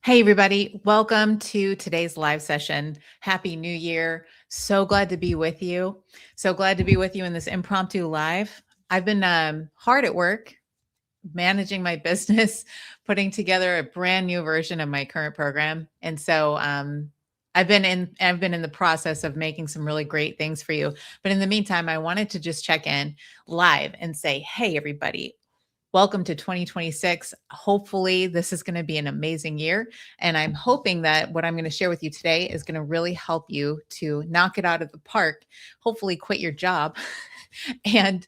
Hey, everybody. Welcome to today's live session. Happy New Year. So glad to be with you. So glad to be with you in this impromptu live. I've been hard at work managing my business, putting together a brand new version of my current program. And so I've been in the process of making some really great things for you. But in the meantime, I wanted to just check in live and say, hey, everybody, welcome to 2026. Hopefully, this is going to be an amazing year. And I'm hoping that what I'm going to share with you today is going to really help you to knock it out of the park, hopefully, quit your job and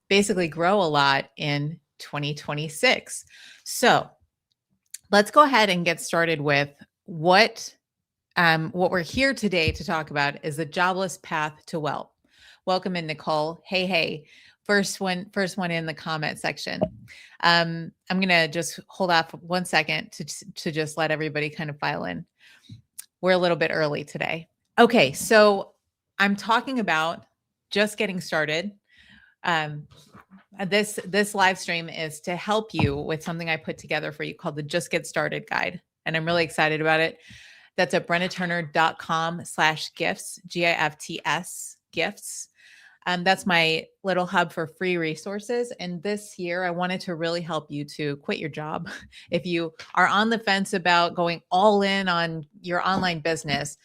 basically grow a lot in 2026. So let's go ahead and get started with what we're here today to talk about is the jobless path to wealth. Welcome in, Nicole. Hey. First one in the comment section. I'm going to just hold off 1 second to just let everybody kind of file in. We're a little bit early today. Okay, so I'm talking about just getting started. This live stream is to help you with something I put together for you called the Just Get Started Guide. And I'm really excited about it. That's at brennaturner.com/gifts, GIFTS, gifts. That's my little hub for free resources. And this year, I wanted to really help you to quit your job. If you are on the fence about going all in on your online business,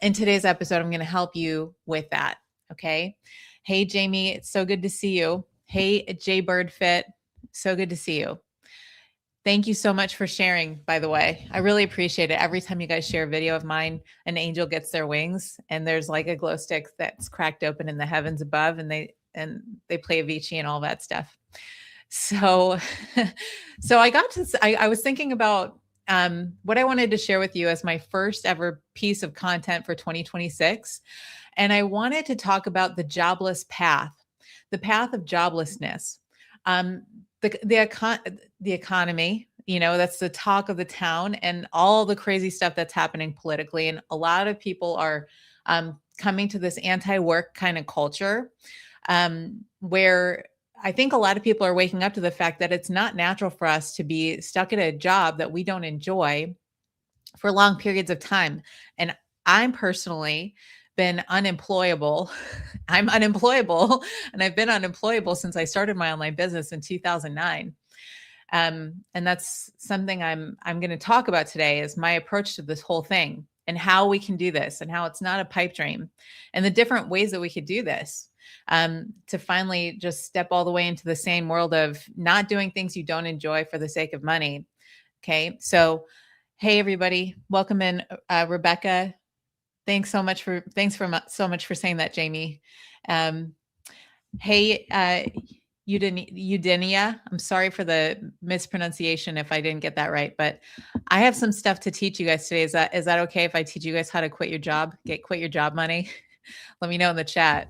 in today's episode, I'm going to help you with that. Okay. Hey, Jamie, it's so good to see you. Hey, Jay Birdfit, so good to see you. Thank you so much for sharing, by the way. I really appreciate it. Every time you guys share a video of mine, an angel gets their wings and there's like a glow stick that's cracked open in the heavens above and they play Avicii and all that stuff. So I was thinking about what I wanted to share with you as my first ever piece of content for 2026. And I wanted to talk about the jobless path, the path of joblessness. The economy, that's the talk of the town and all the crazy stuff that's happening politically. And a lot of people are coming to this anti-work kind of culture where I think a lot of people are waking up to the fact that it's not natural for us to be stuck at a job that we don't enjoy for long periods of time. And I'm personally been unemployable. I'm unemployable, and I've been unemployable since I started my online business in 2009. And that's something I'm going to talk about today is my approach to this whole thing and how we can do this and how it's not a pipe dream and the different ways that we could do this to finally just step all the way into the same world of not doing things you don't enjoy for the sake of money. Okay. So, hey, everybody, welcome in, Rebecca. Thanks so much for saying that, Jamie. Hey, Eudenia, I'm sorry for the mispronunciation if I didn't get that right, but I have some stuff to teach you guys today. Is that okay if I teach you guys how to quit your job, quit your job money? Let me know in the chat.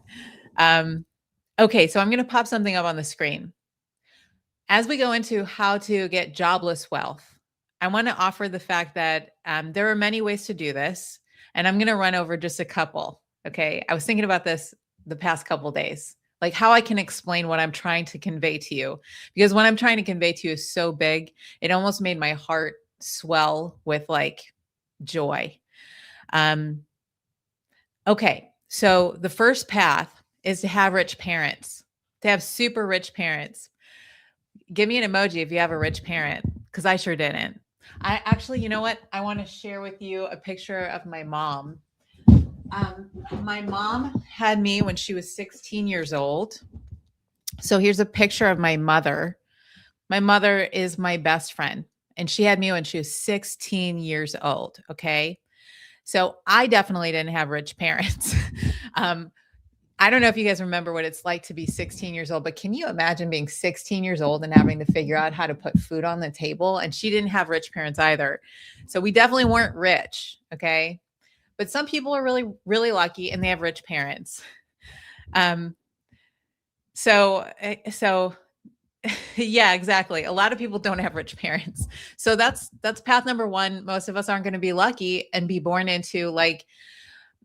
Okay, so I'm going to pop something up on the screen. As we go into how to get jobless wealth, I want to offer the fact that there are many ways to do this. And I'm going to run over just a couple. Okay. I was thinking about this the past couple of days, like how I can explain what I'm trying to convey to you, because what I'm trying to convey to you is so big. It almost made my heart swell with like joy. Okay. So the first path is to have rich parents, to have super rich parents. Give me an emoji if you have a rich parent, because I sure didn't. I actually, you know what? I want to share with you a picture of my mom. My mom had me when she was 16 years old. So here's a picture of my mother. My mother is my best friend, and she had me when she was 16 years old. Okay. So I definitely didn't have rich parents. I don't know if you guys remember what it's like to be 16 years old, but can you imagine being 16 years old and having to figure out how to put food on the table? And she didn't have rich parents either. So we definitely weren't rich. Okay. But some people are really, really lucky and they have rich parents. So yeah, exactly. A lot of people don't have rich parents. So that's path number one. Most of us aren't going to be lucky and be born into like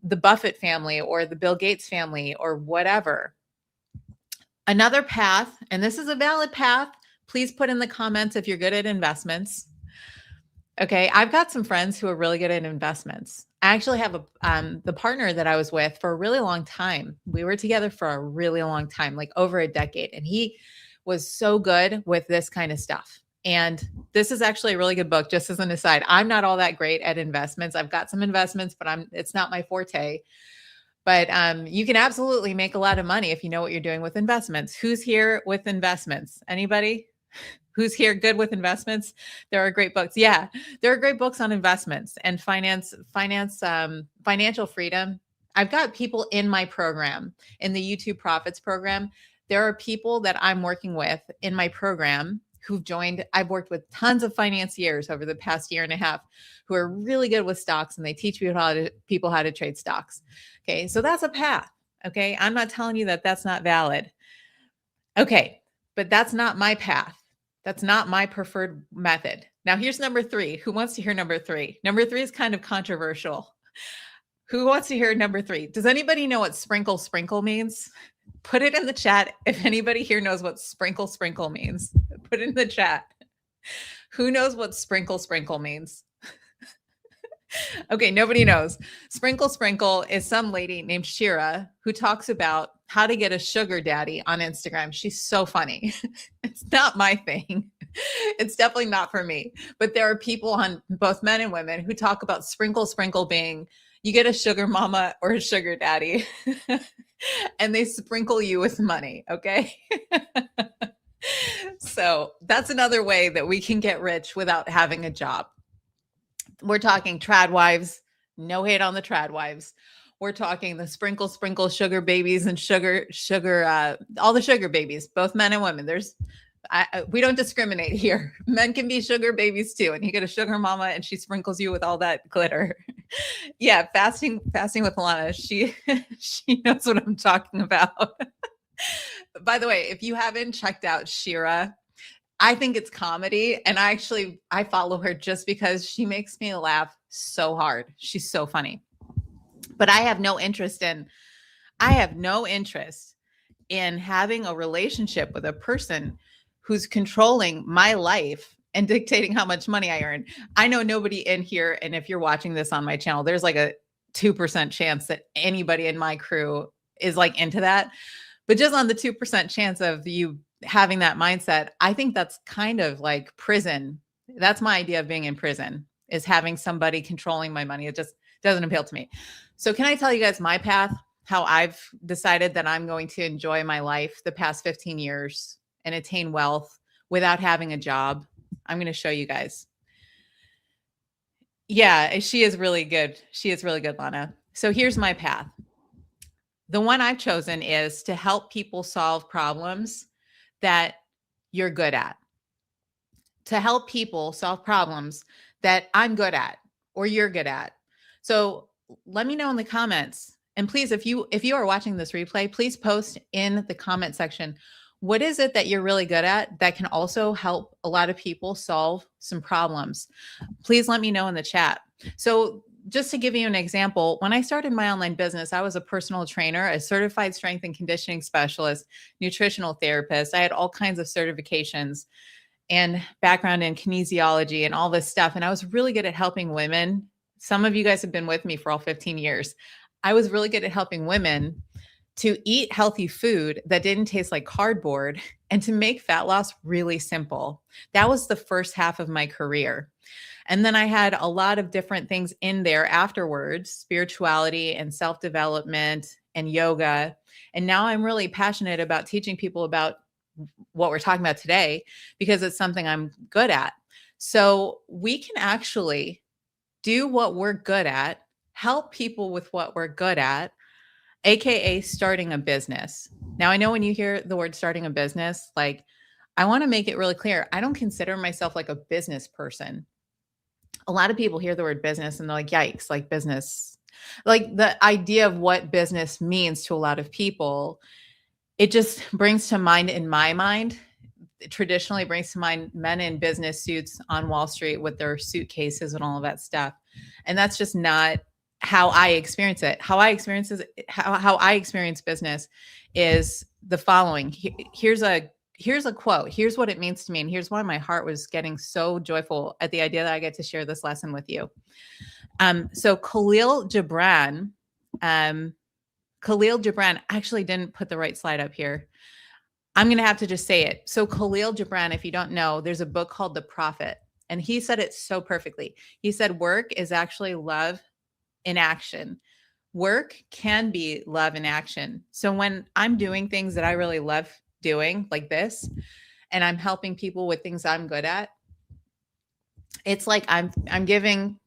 the Buffett family or the Bill Gates family or whatever. Another path, and this is a valid path, please put in the comments if you're good at investments. Okay, I've got some friends who are really good at investments. I actually have the partner that I was with for a really long time. We were together for a really long time, like over a decade, and he was so good with this kind of stuff. And this is actually a really good book. Just as an aside, I'm not all that great at investments. I've got some investments, but it's not my forte. But you can absolutely make a lot of money if you know what you're doing with investments. Who's here with investments? Anybody? Who's here good with investments? There are great books. Yeah, there are great books on investments and financial freedom. I've got people in my program, in the YouTube Profits program. There are people that I'm working with in my program who've joined. I've worked with tons of financiers over the past year and a half who are really good with stocks, and they teach people how to trade stocks. Okay, so that's a path. Okay, I'm not telling you that that's not valid. Okay, but that's not my path. That's not my preferred method. Now, here's number 3. Who wants to hear number 3? Number 3 is kind of controversial. Who wants to hear number 3? Does anybody know what sprinkle sprinkle means? Put it in the chat if anybody here knows what sprinkle sprinkle means. Put it in the chat. Who knows what sprinkle sprinkle means? Okay, nobody knows. Sprinkle Sprinkle is some lady named Shira who talks about how to get a sugar daddy on Instagram. She's so funny. It's not my thing. It's definitely not for me. But there are people on both men and women who talk about Sprinkle Sprinkle being you get a sugar mama or a sugar daddy and they sprinkle you with money, okay? So that's another way that we can get rich without having a job. We're talking trad wives. No hate on the trad wives. We're talking the sprinkle sugar babies and all the sugar babies, both men and women. We don't discriminate here. Men can be sugar babies too, and you get a sugar mama and she sprinkles you with all that glitter. Yeah, fasting with Alana. She knows what I'm talking about. By the way, if you haven't checked out Shira, I think it's comedy, and I follow her just because she makes me laugh so hard. She's so funny. But I have no interest in having a relationship with a person who's controlling my life and dictating how much money I earn. I know nobody in here, and if you're watching this on my channel, there's like a 2% chance that anybody in my crew is like into that. But just on the 2% chance of you having that mindset, I think that's kind of like prison. That's my idea of being in prison, is having somebody controlling my money. It just doesn't appeal to me. So can I tell you guys my path, how I've decided that I'm going to enjoy my life the past 15 years and attain wealth without having a job? I'm going to show you guys. Yeah, she is really good. She is really good, Lana. So here's my path. The one I've chosen is to help people solve problems that you're good at, to help people solve problems that I'm good at or you're good at. So let me know in the comments. And please, if you are watching this replay, please post in the comment section, what is it that you're really good at that can also help a lot of people solve some problems? Please let me know in the chat. So just to give you an example, when I started my online business, I was a personal trainer, a certified strength and conditioning specialist, nutritional therapist. I had all kinds of certifications and background in kinesiology and all this stuff. And I was really good at helping women. Some of you guys have been with me for all 15 years. I was really good at helping women to eat healthy food that didn't taste like cardboard and to make fat loss really simple. That was the first half of my career. And then I had a lot of different things in there afterwards, spirituality and self-development and yoga. And now I'm really passionate about teaching people about what we're talking about today because it's something I'm good at. So we can actually do what we're good at, help people with what we're good at, AKA starting a business. Now, I know when you hear the word starting a business, like I want to make it really clear. I don't consider myself like a business person. A lot of people hear the word business and they're like, yikes, like business, like the idea of what business means to a lot of people. It just brings to mind, in my mind, traditionally brings to mind men in business suits on Wall Street with their suitcases and all of that stuff. And that's just not how I experience it. How I experience business is the following. Here's a here's a quote. Here's what it means to me. And here's why my heart was getting so joyful at the idea that I get to share this lesson with you. So Khalil Gibran actually didn't put the right slide up here. I'm going to have to just say it. So Khalil Gibran, if you don't know, there's a book called The Prophet, and he said it so perfectly. He said, work is actually love in action. Work can be love in action. So when I'm doing things that I really love doing, like this, and I'm helping people with things I'm good at, it's like I'm giving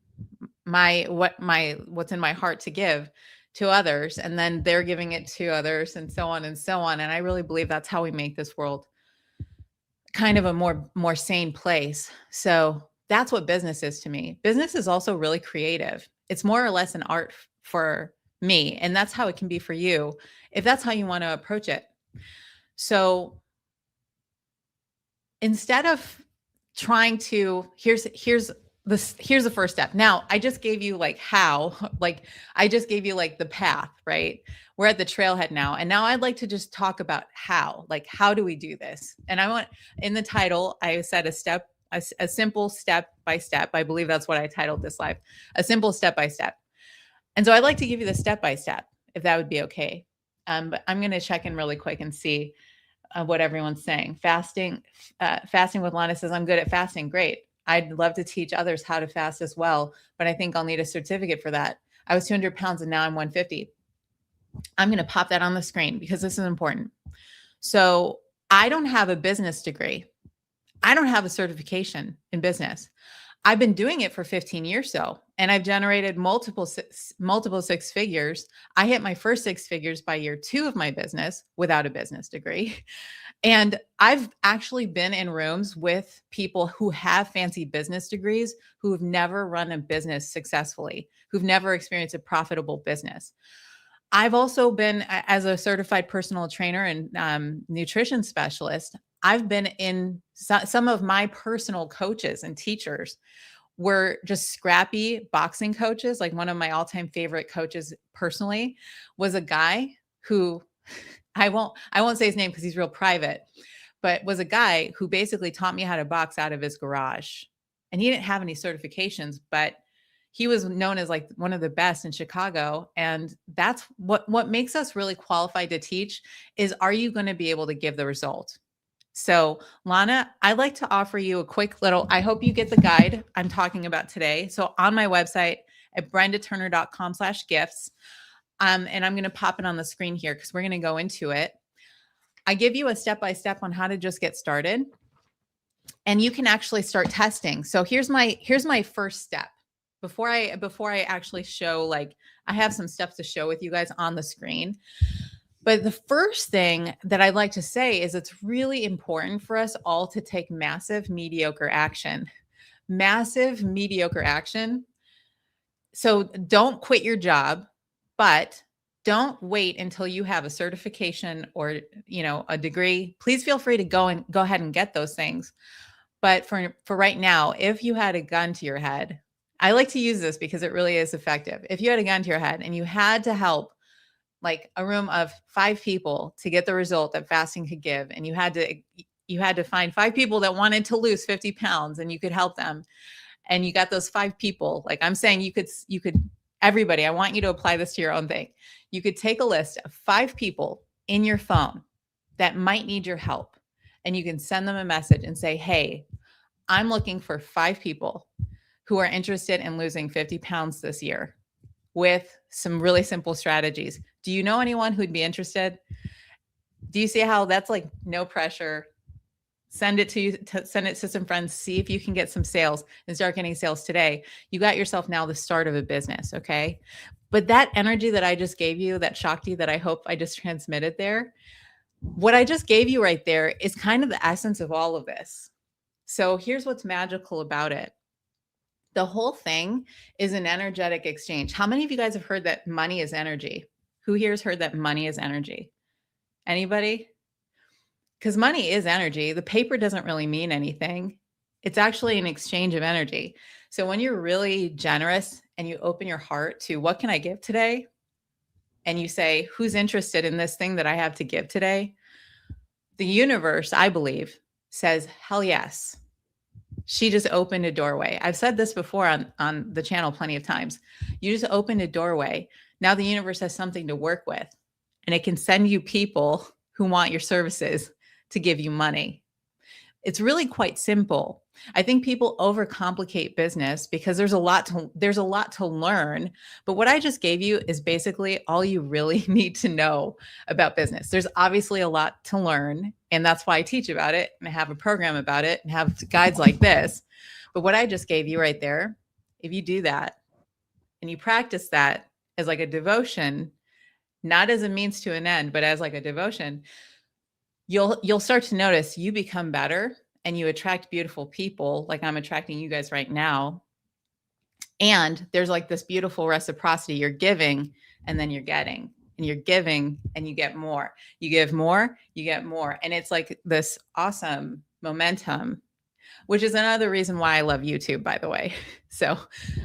what's in my heart to give to others, and then they're giving it to others, and so on and so on. And I really believe that's how we make this world kind of a more sane place. So that's what business is to me. Business is also really creative. It's more or less an art for me, and that's how it can be for you if that's how you want to approach it. So instead of trying to, here's the first step. Now, I just gave you like how, like I just gave you like the path, right? We're at the trailhead now. And now I'd like to just talk about how, like, how do we do this? And I want, in the title, I said a simple step by step. I believe that's what I titled this live, a simple step by step. And so I'd like to give you the step by step, if that would be okay. But I'm going to check in really quick and see what everyone's saying. Fasting with Lana says, I'm good at fasting. Great. I'd love to teach others how to fast as well, but I think I'll need a certificate for that. I was 200 pounds and now I'm 150. I'm going to pop that on the screen because this is important. So I don't have a business degree. I don't have a certification in business. I've been doing it for 15 years though, and I've generated multiple six figures. I hit my first 6 figures by year 2 of my business without a business degree. And I've actually been in rooms with people who have fancy business degrees, who have never run a business successfully, who've never experienced a profitable business. I've also been, as a certified personal trainer and nutrition specialist, I've been in some of my personal coaches and teachers were just scrappy boxing coaches. Like one of my all-time favorite coaches personally was a guy who I won't say his name because he's real private, but was a guy who basically taught me how to box out of his garage. And he didn't have any certifications, but he was known as like one of the best in Chicago. And that's what makes us really qualified to teach is, are you going to be able to give the result? So Lana, I'd like to offer you a quick little, I hope you get the guide I'm talking about today. So on my website at brendaturner.com/gifts, and I'm going to pop it on the screen here because we're going to go into it. I give you a step-by-step on how to just get started, and you can actually start testing. So here's my first step. Before I actually show, like, I have some stuff to show with you guys on the screen. But the first thing that I'd like to say is it's really important for us all to take massive mediocre action. Massive mediocre action. So don't quit your job, but don't wait until you have a certification or, a degree. Please feel free to go ahead and get those things. But for right now, if you had a gun to your head, I like to use this because it really is effective. If you had a gun to your head and you had to help like a room of 5 people to get the result that fasting could give, and you had to find 5 people that wanted to lose 50 pounds and you could help them, and you got those 5 people, like I'm saying, you could everybody, I want you to apply this to your own thing. You could take a list of 5 people in your phone that might need your help, and you can send them a message and say, hey, I'm looking for 5 people who are interested in losing 50 pounds this year with some really simple strategies. Do you know anyone who'd be interested? Do you see how that's like no pressure? Send it to some friends, see if you can get some sales and start getting sales today. You got yourself now the start of a business, okay? But that energy that I just gave you, that Shakti that I hope I just transmitted there, what I just gave you right there is kind of the essence of all of this. So here's what's magical about it. The whole thing is an energetic exchange. How many of you guys have heard that money is energy? Who here has heard that money is energy? Anybody? Because money is energy. The paper doesn't really mean anything. It's actually an exchange of energy. So when you're really generous and you open your heart to what can I give today? And you say, who's interested in this thing that I have to give today? The universe, I believe, says, hell yes. She just opened a doorway. I've said this before on the channel plenty of times. You just opened a doorway. Now the universe has something to work with, and it can send you people who want your services to give you money. It's really quite simple. I think people overcomplicate business because there's a lot to learn, but what I just gave you is basically all you really need to know about business. There's obviously a lot to learn, and that's why I teach about it and I have a program about it and have guides like this. But what I just gave you right there, if you do that and you practice that as like a devotion, not as a means to an end, but as like a devotion, you'll start to notice you become better and you attract beautiful people like I'm attracting you guys right now. And there's like this beautiful reciprocity. You're giving and then you're getting, and you're giving and you get more. You give more, you get more. And it's like this awesome momentum, which is another reason why I love YouTube, by the way. So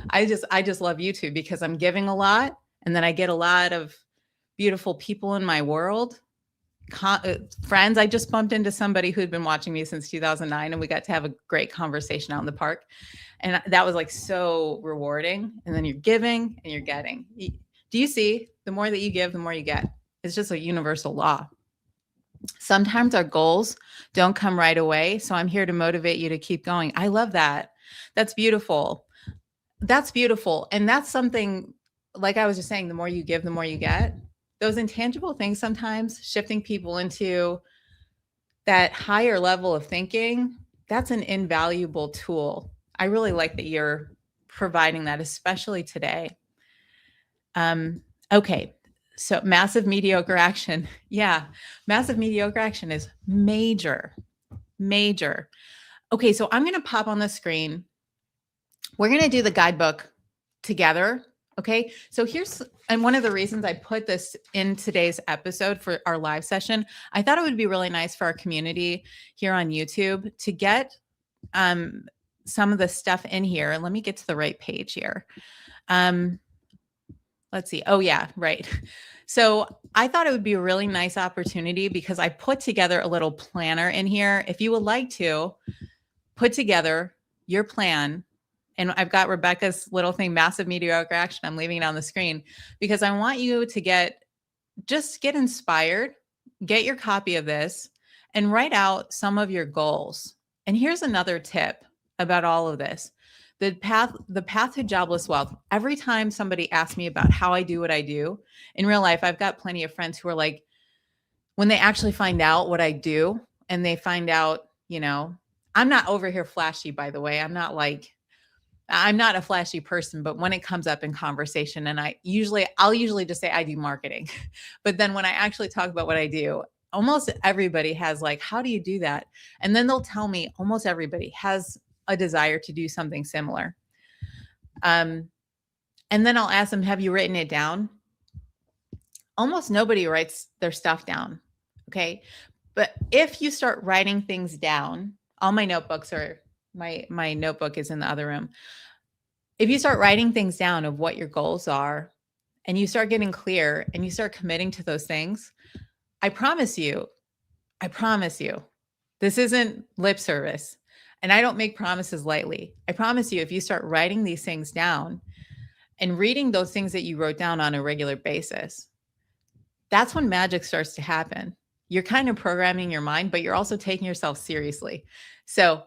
I just love YouTube because I'm giving a lot and then I get a lot of beautiful people in my world. Friends. I just bumped into somebody who'd been watching me since 2009 and we got to have a great conversation out in the park, and that was like so rewarding. And then you're giving and you're getting. Do you see, the more that you give, the more you get? It's just a universal law. Sometimes our goals don't come right away, so I'm here to motivate you to keep going. I love that. That's beautiful. That's beautiful. And that's something, like I was just saying, the more you give, the more you get. Those intangible things, sometimes shifting people into that higher level of thinking, that's an invaluable tool. I really like that you're providing that, especially today. Okay. So massive mediocre action. Yeah. Massive mediocre action is major, major. Okay. So I'm going to pop on the screen. We're going to do the guidebook together. Okay. So and one of the reasons I put this in today's episode for our live session, I thought it would be really nice for our community here on YouTube to get some of the stuff in here. And let me get to the right page here. Let's see. Oh yeah, right. So I thought it would be a really nice opportunity because I put together a little planner in here. If you would like to put together your plan, and I've got Rebecca's little thing, massive mediocre action. I'm leaving it on the screen because I want you to get inspired, get your copy of this, and write out some of your goals. And here's another tip about all of this. The path to jobless wealth. Every time somebody asks me about how I do what I do in real life, I've got plenty of friends who are like, when they actually find out what I do and they find out, I'm not over here flashy, by the way. I'm not a flashy person, but when it comes up in conversation, and I'll usually just say I do marketing. But then when I actually talk about what I do, almost everybody has like, how do you do that? And then they'll tell me almost everybody has a desire to do something similar. And then I'll ask them, have you written it down? Almost nobody writes their stuff down. Okay. But if you start writing things down, all my notebooks are, my notebook is in the other room. If you start writing things down of what your goals are and you start getting clear and you start committing to those things, I promise you, this isn't lip service. And I don't make promises lightly. I promise you, if you start writing these things down and reading those things that you wrote down on a regular basis, that's when magic starts to happen. You're kind of programming your mind, but you're also taking yourself seriously. So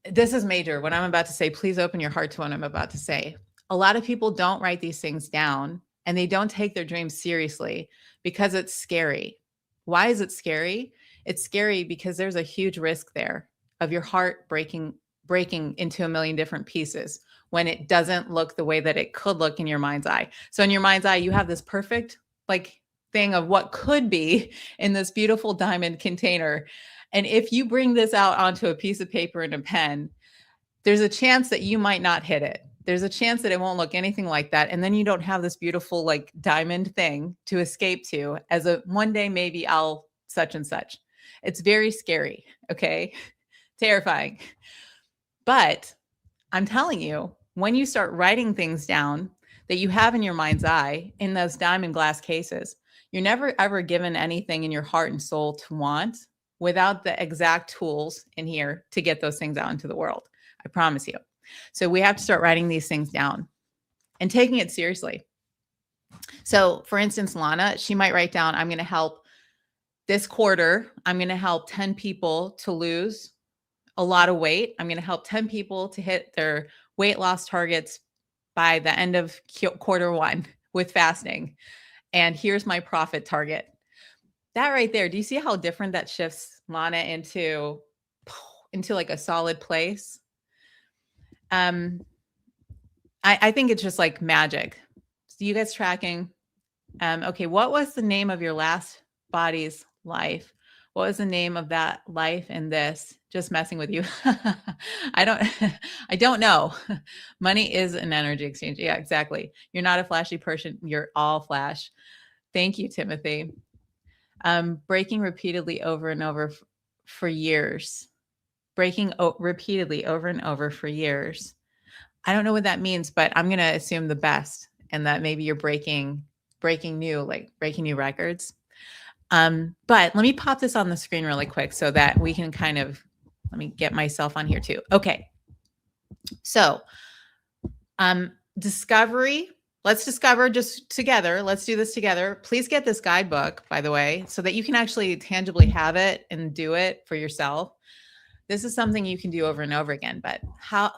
this is major. What I'm about to say, please open your heart to what I'm about to say. A lot of people don't write these things down and they don't take their dreams seriously because it's scary. Why is it scary? It's scary because there's a huge risk there of your heart breaking into a million different pieces when it doesn't look the way that it could look in your mind's eye. So in your mind's eye, you have this perfect thing of what could be in this beautiful diamond container. And if you bring this out onto a piece of paper and a pen, there's a chance that you might not hit it. There's a chance that it won't look anything like that. And then you don't have this beautiful diamond thing to escape to as one day, maybe I'll such and such. It's very scary. Okay. Terrifying. But I'm telling you, when you start writing things down that you have in your mind's eye in those diamond glass cases, You're never ever given anything in your heart and soul to want without the exact tools in here to get those things out into the world. I promise you. So we have to start writing these things down and taking it seriously. So for instance, Lana, she might write down, I'm going to help this quarter, I'm going to help 10 people to lose a lot of weight. I'm going to help 10 people to hit their weight loss targets by the end of quarter one with fasting. And here's my profit target. That right there. Do you see how different that shifts Lana into like a solid place? I think it's just like magic. So you guys tracking? Okay. What was the name of your last body's life? What was the name of that life in this? Just messing with you. I don't know. Money is an energy exchange. Yeah, exactly. You're not a flashy person. You're all flash. Thank you, Timothy. Breaking repeatedly over and over for years. Breaking repeatedly over and over for years. I don't know what that means, but I'm going to assume the best, and that maybe you're breaking new records. But let me pop this on the screen really quick so that we can let me get myself on here too. Okay. So, discovery, let's discover just together. Let's do this together. Please get this guidebook, by the way, so that you can actually tangibly have it and do it for yourself. This is something you can do over and over again, but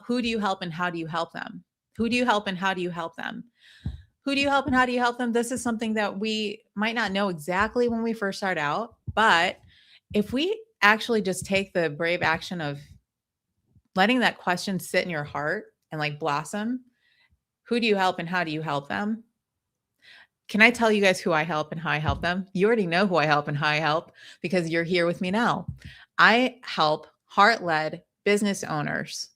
who do you help and how do you help them? Who do you help and how do you help them? Who do you help and how do you help them? This is something that we might not know exactly when we first start out, but if we actually just take the brave action of letting that question sit in your heart and like blossom, who do you help and how do you help them? Can I tell you guys who I help and how I help them? You already know who I help and how I help because you're here with me now. I help heart-led business owners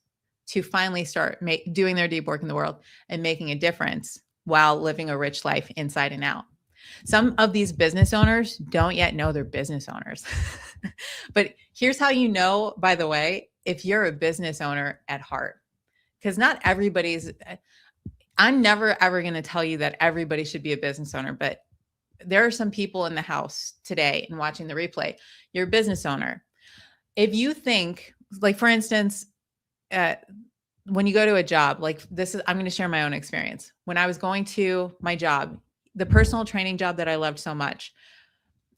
to finally start doing their deep work in the world and making a difference while living a rich life inside and out. Some of these business owners don't yet know they're business owners. But here's how you know, by the way, if you're a business owner at heart, because not everybody's, I'm never ever going to tell you that everybody should be a business owner, but there are some people in the house today and watching the replay. You're a business owner. If you think, like, for instance, when you go to a job, like I'm going to share my own experience. When I was going to my job, the personal training job that I loved so much,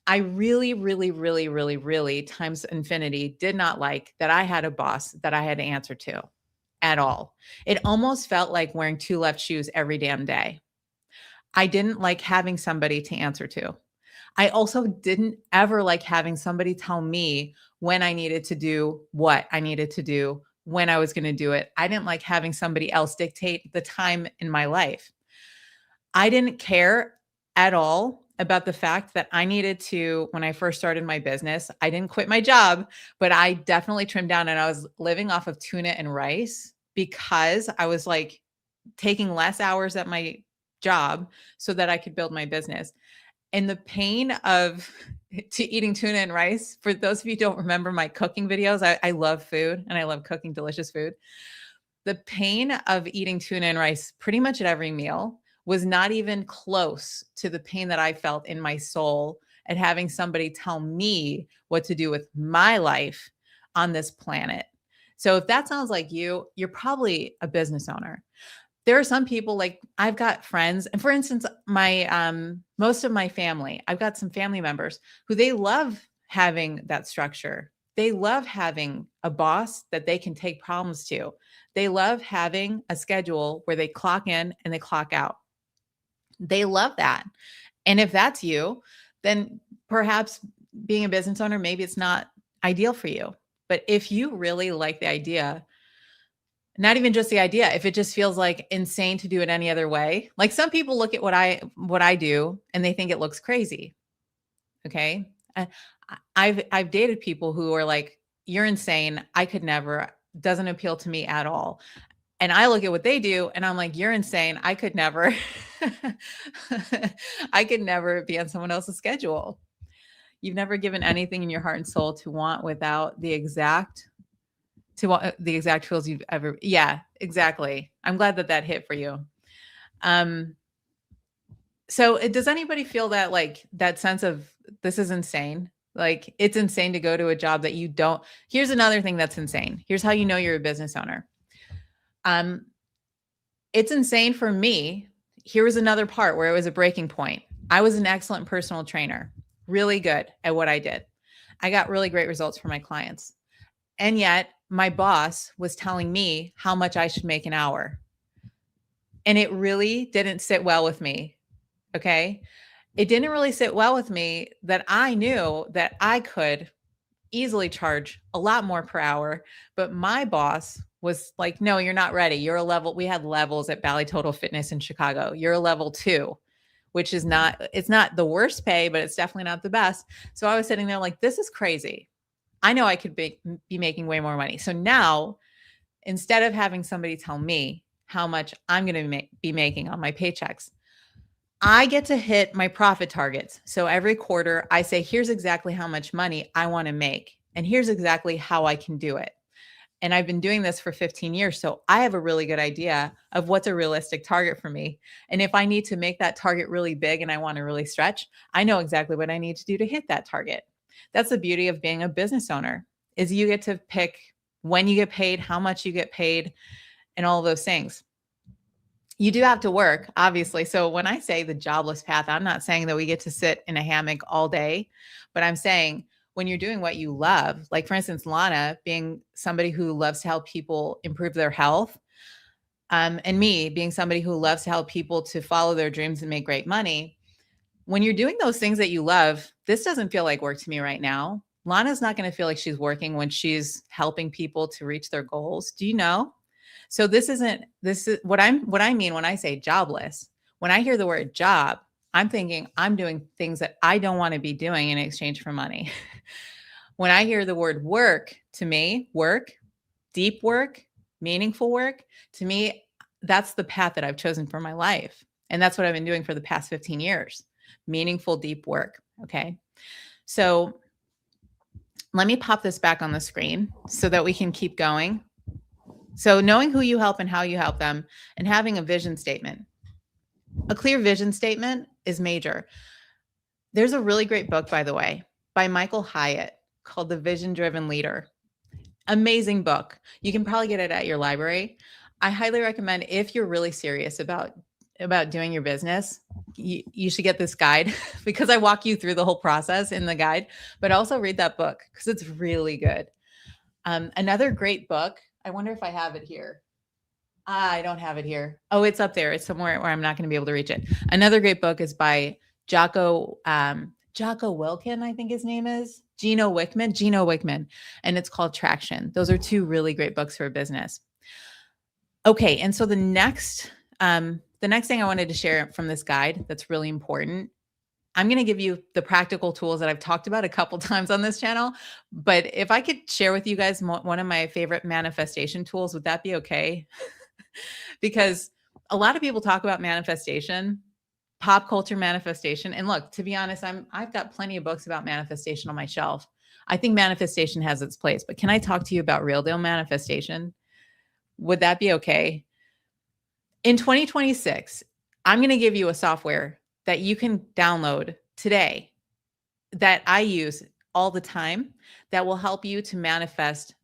I really, really, really, really, really times infinity did not like that I had a boss that I had to answer to at all. It almost felt like wearing two left shoes every damn day. I didn't like having somebody to answer to. I also didn't ever like having somebody tell me when I needed to do what I needed to do, when I was going to do it. I didn't like having somebody else dictate the time in my life. I didn't care at all about the fact that I needed to, when I first started my business, I didn't quit my job, but I definitely trimmed down and I was living off of tuna and rice because I was like taking less hours at my job so that I could build my business. And the pain of eating tuna and rice, for those of you who don't remember my cooking videos, I love food and I love cooking delicious food. The pain of eating tuna and rice pretty much at every meal was not even close to the pain that I felt in my soul at having somebody tell me what to do with my life on this planet. So if that sounds like you're probably a business owner. There are some people, like I've got friends, and for instance, my most of my family, I've got some family members who they love having that structure. They love having a boss that they can take problems to. They love having a schedule where they clock in and they clock out. They love that. And if that's you, then perhaps being a business owner, maybe it's not ideal for you. But if you really like the idea, not even just the idea, if it just feels like insane to do it any other way, like some people look at what I do and they think it looks crazy. Okay. I've dated people who are like, you're insane. I could never, doesn't appeal to me at all. And I look at what they do and I'm like, you're insane. I could never, I could never be on someone else's schedule. You've never given anything in your heart and soul to want without the exact tools you've ever. Yeah, exactly. I'm glad that hit for you. So, does anybody feel that, like, that sense of, "This is insane?" Like, it's insane to go to a job that you don't. Here's another thing that's insane. Here's how you know you're a business owner. Um, it's insane for me. Here was another part where it was a breaking point. I was an excellent personal trainer, really good at what I did. I got really great results for my clients. And yet, my boss was telling me how much I should make an hour. And it really didn't sit well with me. Okay. It didn't really sit well with me that I knew that I could easily charge a lot more per hour. But my boss was like, no, you're not ready. You're a level. We had levels at Bally Total Fitness in Chicago. You're a level 2, which is not, it's not the worst pay, but it's definitely not the best. So I was sitting there like, this is crazy. I know I could be making way more money. So now, instead of having somebody tell me how much I'm going to be making on my paychecks, I get to hit my profit targets. So every quarter, I say, here's exactly how much money I want to make, and here's exactly how I can do it. And I've been doing this for 15 years. So I have a really good idea of what's a realistic target for me. And if I need to make that target really big and I want to really stretch, I know exactly what I need to do to hit that target. That's the beauty of being a business owner, is you get to pick when you get paid, how much you get paid, and all of those things. You do have to work, obviously. So when I say the jobless path, I'm not saying that we get to sit in a hammock all day, but I'm saying when you're doing what you love, like for instance, Lana being somebody who loves to help people improve their health, and me being somebody who loves to help people to follow their dreams and make great money. When you're doing those things that you love, this doesn't feel like work to me right now. Lana's not going to feel like she's working when she's helping people to reach their goals. Do you know? So this is what I mean when I say jobless. When I hear the word job, I'm thinking I'm doing things that I don't want to be doing in exchange for money. When I hear the word work, to me, work, deep work, meaningful work, to me, that's the path that I've chosen for my life. And that's what I've been doing for the past 15 years. Meaningful, deep work. Okay. So let me pop this back on the screen so that we can keep going. So knowing who you help and how you help them, and having a vision statement. A clear vision statement is major. There's a really great book, by the way, by Michael Hyatt called The Vision Driven Leader. Amazing book. You can probably get it at your library. I highly recommend, if you're really serious about doing your business, you should get this guide because I walk you through the whole process in the guide, but also read that book because it's really good. Another great book, I wonder if I have it here. I don't have it here. Oh, it's up there. It's somewhere where I'm not going to be able to reach it. Another great book is by Jocko Wilkin, I think his name is. Gino Wickman, and it's called Traction. Those are two really great books for business. Okay, and so the next thing I wanted to share from this guide that's really important, I'm going to give you the practical tools that I've talked about a couple times on this channel, but if I could share with you guys one of my favorite manifestation tools, would that be okay? Because a lot of people talk about manifestation, pop culture manifestation. And look, to be honest, I've got plenty of books about manifestation on my shelf. I think manifestation has its place, but can I talk to you about real deal manifestation? Would that be okay? In 2026, I'm going to give you a software that you can download today that I use all the time that will help you to manifest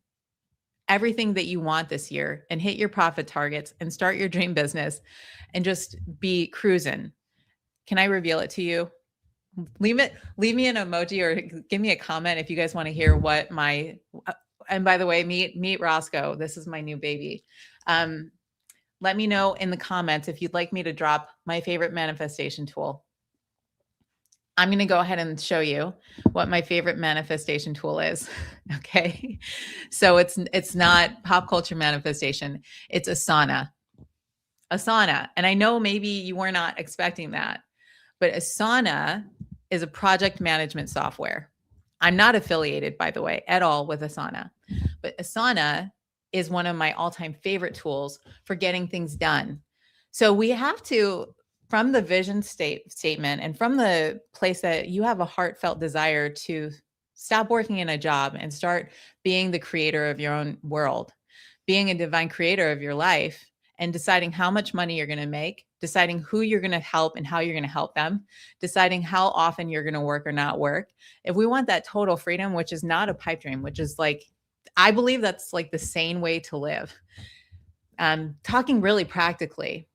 everything that you want this year and hit your profit targets and start your dream business and just be cruising. Can I reveal it to you? Leave me an emoji or give me a comment if you guys want to hear what my, and by the way, meet Roscoe. This is my new baby. Let me know in the comments if you'd like me to drop my favorite manifestation tool. I'm going to go ahead and show you what my favorite manifestation tool is. Okay. So it's not pop culture manifestation. It's Asana. And I know maybe you were not expecting that, but Asana is a project management software. I'm not affiliated, by the way, at all with Asana, but Asana is one of my all-time favorite tools for getting things done. So we have to, from the vision statement and from the place that you have a heartfelt desire to stop working in a job and start being the creator of your own world, being a divine creator of your life, and deciding how much money you're going to make, deciding who you're going to help and how you're going to help them, deciding how often you're going to work or not work. If we want that total freedom, which is not a pipe dream, which is like, I believe that's like the sane way to live. Talking really practically,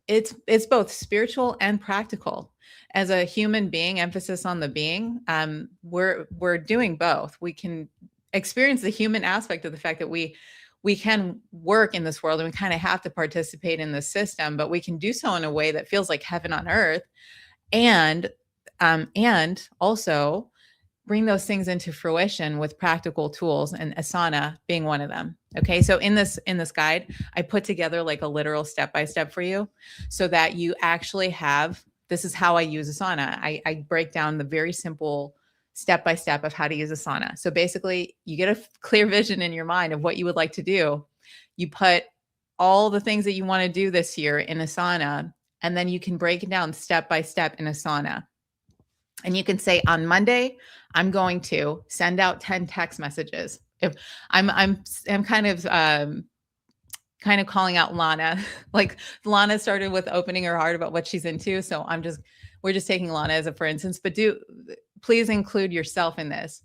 it's both spiritual and practical. As a human being, emphasis on the being, we're doing both. We can experience the human aspect of the fact that we can work in this world and we kind of have to participate in the system, but we can do so in a way that feels like heaven on earth, and also bring those things into fruition with practical tools, and Asana being one of them. Okay. So in this guide, I put together like a literal step-by-step for you so that you actually have, this is how I use Asana. I break down the very simple step-by-step of how to use Asana. So basically you get a clear vision in your mind of what you would like to do. You put all the things that you want to do this year in Asana, and then you can break it down step-by-step in Asana. And you can say, on Monday, I'm going to send out 10 text messages. If I'm kind of calling out Lana. Like Lana started with opening her heart about what she's into. So we're just taking Lana as a for instance, but please include yourself in this.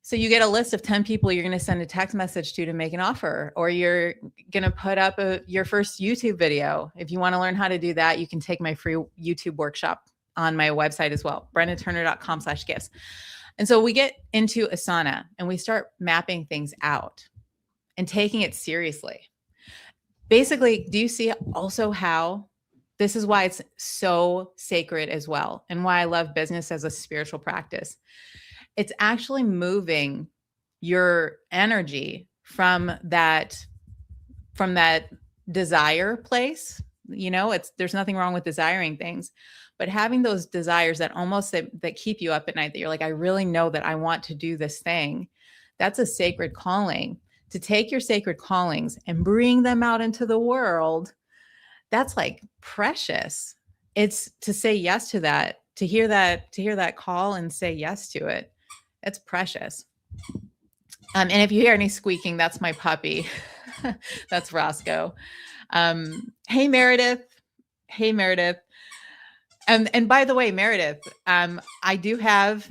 So you get a list of 10 people you're going to send a text message to make an offer, or you're going to put up your first YouTube video. If you want to learn how to do that, you can take my free YouTube workshop on my website as well, brendaturner.com/gifts. And so we get into Asana and we start mapping things out and taking it seriously. Basically, do you see also how this is why it's so sacred as well, and why I love business as a spiritual practice? It's actually moving your energy from that desire place. There's nothing wrong with desiring things, but having those desires that almost that keep you up at night, that you're like, I really know that I want to do this thing. That's a sacred calling. To take your sacred callings and bring them out into the world, that's like precious. It's to say yes to that, to hear that call and say yes to it. It's precious. And if you hear any squeaking, that's my puppy. That's Roscoe. Hey, Meredith. And by the way, Meredith, I do have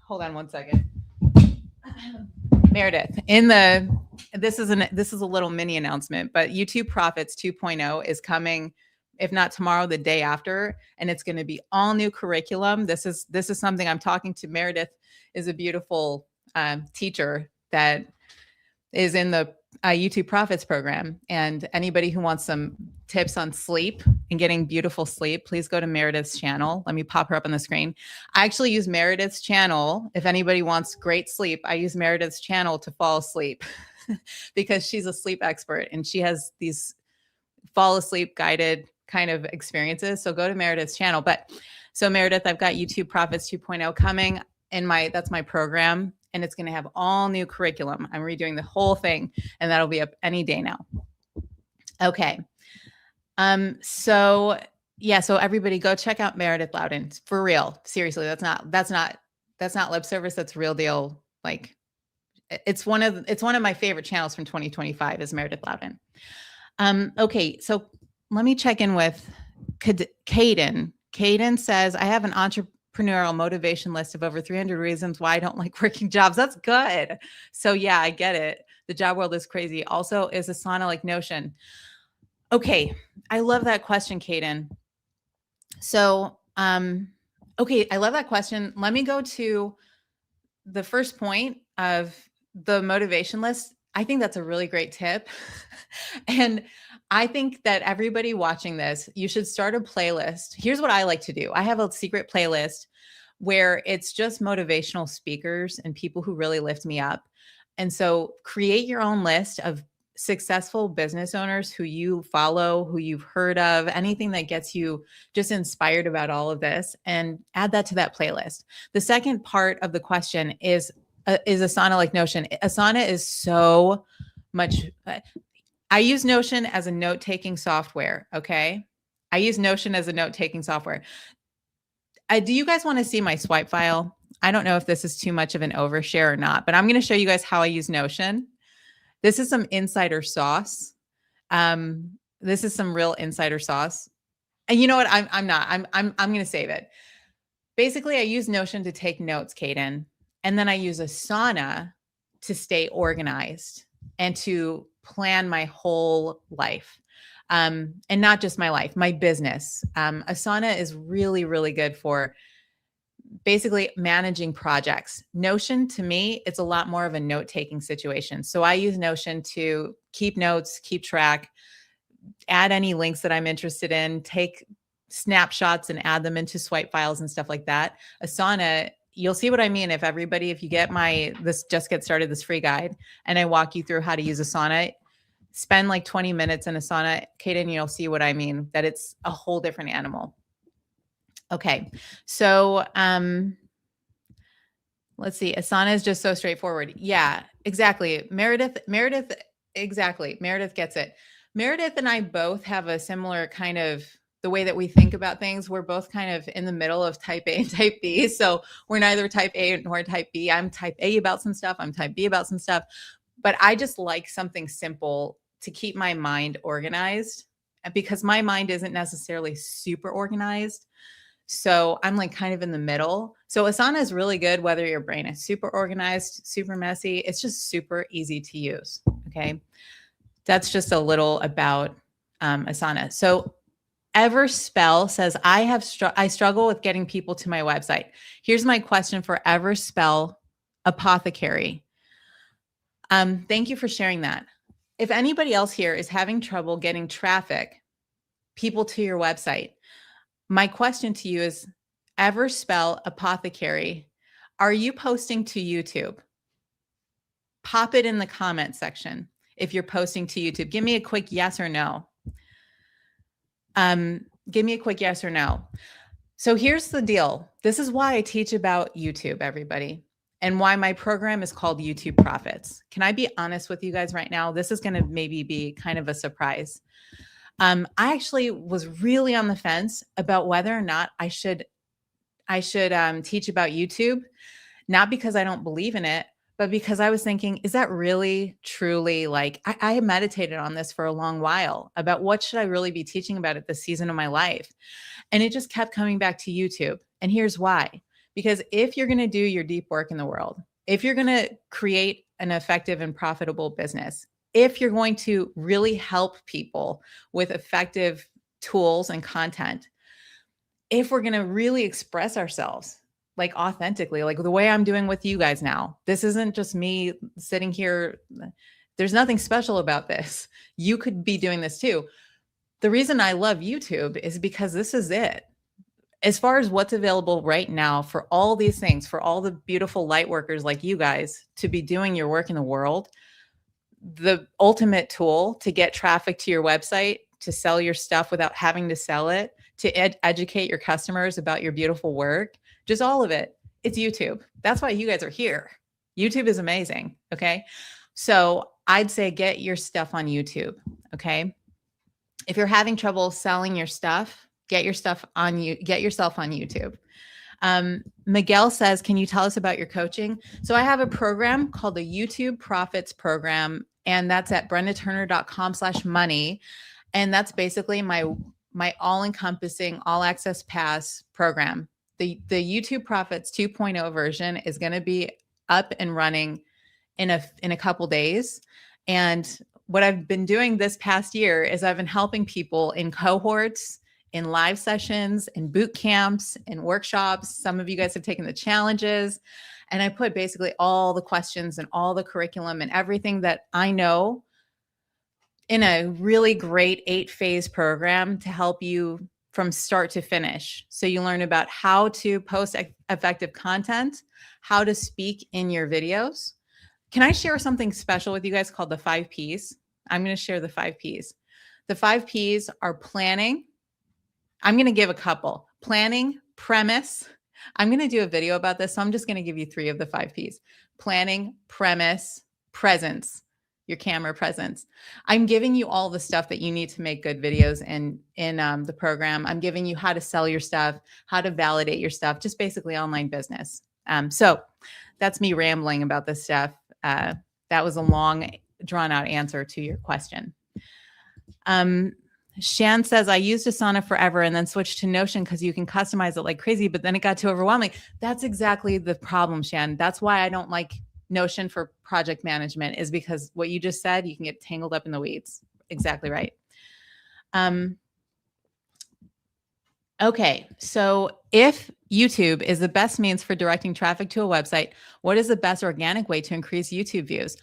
hold on one second. Meredith, this is a little mini announcement, but YouTube Profits 2.0 is coming, if not tomorrow, the day after, and it's going to be all new curriculum. This is something I'm talking to. Meredith is a beautiful teacher that is in the YouTube Profits program, and anybody who wants some tips on sleep and getting beautiful sleep, please go to Meredith's channel. Let me pop her up on the screen. I actually use Meredith's channel. If anybody wants great sleep, I use Meredith's channel to fall asleep because she's a sleep expert and she has these fall asleep guided kind of experiences. So go to Meredith's channel. But so Meredith, I've got YouTube Profits 2.0 coming that's my program. And it's going to have all new curriculum. I'm redoing the whole thing, and that'll be up any day now. Okay. So everybody go check out Meredith Loudon. For real. Seriously, that's not lip service. That's real deal. Like it's one of my favorite channels from 2025 is Meredith Loudon. Okay. So let me check in with Caden. Caden says, I have an entrepreneurial motivation list of over 300 reasons why I don't like working jobs. That's good. So yeah, I get it. The job world is crazy. Also, is Asana like Notion? Okay. I love that question, Caden. So, okay. I love that question. Let me go to the first point of the motivation list. I think that's a really great tip. And I think that everybody watching this, you should start a playlist. Here's what I like to do. I have a secret playlist where it's just motivational speakers and people who really lift me up. And so create your own list of successful business owners who you follow, who you've heard of, anything that gets you just inspired about all of this, and add that to that playlist. The second part of the question is Asana like Notion? Asana is so much. I use Notion as a note-taking software. Okay. I use Notion as a note-taking software. Do you guys want to see my swipe file? I don't know if this is too much of an overshare or not, but I'm going to show you guys how I use Notion. This is some insider sauce. This is some real insider sauce. And you know what? I'm not. I'm going to save it. Basically, I use Notion to take notes, Kaden, and then I use Asana to stay organized and to plan my whole life. And not just my life, my business. Asana is really, really good for basically managing projects. Notion, to me, it's a lot more of a note-taking situation. So I use Notion to keep notes, keep track, add any links that I'm interested in, take snapshots and add them into swipe files and stuff like that. Asana, you'll see what I mean if you get this Just Get Started, this free guide, and I walk you through how to use Asana, spend like 20 minutes in Asana, Kaden, you'll see what I mean, that it's a whole different animal. Okay, so let's see. Asana is just so straightforward. Yeah, exactly. Meredith, exactly. Meredith gets it. Meredith and I both have a similar kind of the way that we think about things. We're both kind of in the middle of type A and type B. So we're neither type A nor type B. I'm type A about some stuff. I'm type B about some stuff. But I just like something simple to keep my mind organized, because my mind isn't necessarily super organized. So I'm like kind of in the middle. So Asana is really good whether your brain is super organized, super messy. It's just super easy to use. Okay. That's just a little about Asana. So Everspell says, I struggle with getting people to my website. Here's my question for Everspell Apothecary. Thank you for sharing that. If anybody else here is having trouble getting people to your website, my question to you is, Everspell Apothecary, are you posting to YouTube? Pop it in the comment section if you're posting to YouTube. Give me a quick yes or no. Give me a quick yes or no. So here's the deal. This is why I teach about YouTube, everybody, and why my program is called YouTube Profits. Can I be honest with you guys right now? This is going to maybe be kind of a surprise. I actually was really on the fence about whether or not I should teach about YouTube, not because I don't believe in it, but because I was thinking, is that really truly like, I meditated on this for a long while about what should I really be teaching about at this season of my life? And it just kept coming back to YouTube. And here's why. Because if you're going to do your deep work in the world, if you're going to create an effective and profitable business, if you're going to really help people with effective tools and content, if we're going to really express ourselves like authentically, like the way I'm doing with you guys now, this isn't just me sitting here. There's nothing special about this. You could be doing this too. The reason I love YouTube is because this is it. As far as what's available right now for all these things, for all the beautiful light workers like you guys to be doing your work in the world, the ultimate tool to get traffic to your website, to sell your stuff without having to sell it, to educate your customers about your beautiful work, just all of it, it's YouTube. That's why you guys are here. YouTube is amazing. Okay. So I'd say get your stuff on YouTube. Okay. If you're having trouble selling your stuff, get yourself on YouTube. Miguel says, can you tell us about your coaching? So I have a program called the YouTube Profits Program, and that's at brendaturner.com/money. And that's basically my all-encompassing all access pass program. The YouTube Profits 2.0 version is going to be up and running in a couple days. And what I've been doing this past year is I've been helping people in cohorts, in live sessions, in boot camps, in workshops. Some of you guys have taken the challenges, and I put basically all the questions and all the curriculum and everything that I know in a really great 8-phase program to help you from start to finish. So you learn about how to post effective content, how to speak in your videos. Can I share something special with you guys called the 5 Ps? I'm going to share the 5 Ps. The 5 Ps are planning. I'm going to give a couple. Planning, premise. I'm going to do a video about this, so I'm just going to give you 3 of the 5 Ps. Planning, premise, presence, your camera presence. I'm giving you all the stuff that you need to make good videos in the program. I'm giving you how to sell your stuff, how to validate your stuff, just basically online business. So that's me rambling about this stuff. That was a long, drawn out answer to your question. Um, Shan says, I used Asana forever and then switched to Notion because you can customize it like crazy, but then it got too overwhelming. That's exactly the problem, Shan. That's why I don't like Notion for project management, is because what you just said, you can get tangled up in the weeds. Exactly right. Okay, so if YouTube is the best means for directing traffic to a website, what is the best organic way to increase YouTube views?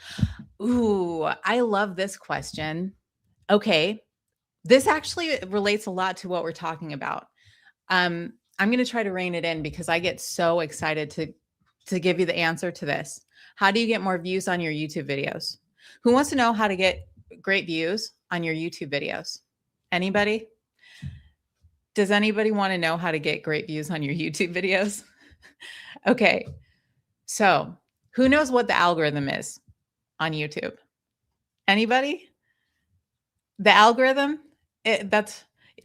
Ooh, I love this question. Okay, this actually relates a lot to what we're talking about. I'm going to try to rein it in because I get so excited to give you the answer to this. How do you get more views on your YouTube videos? Who wants to know how to get great views on your YouTube videos? Anybody? Does anybody want to know how to get great views on your YouTube videos? Okay. So, who knows what the algorithm is on YouTube? Anybody? The algorithm?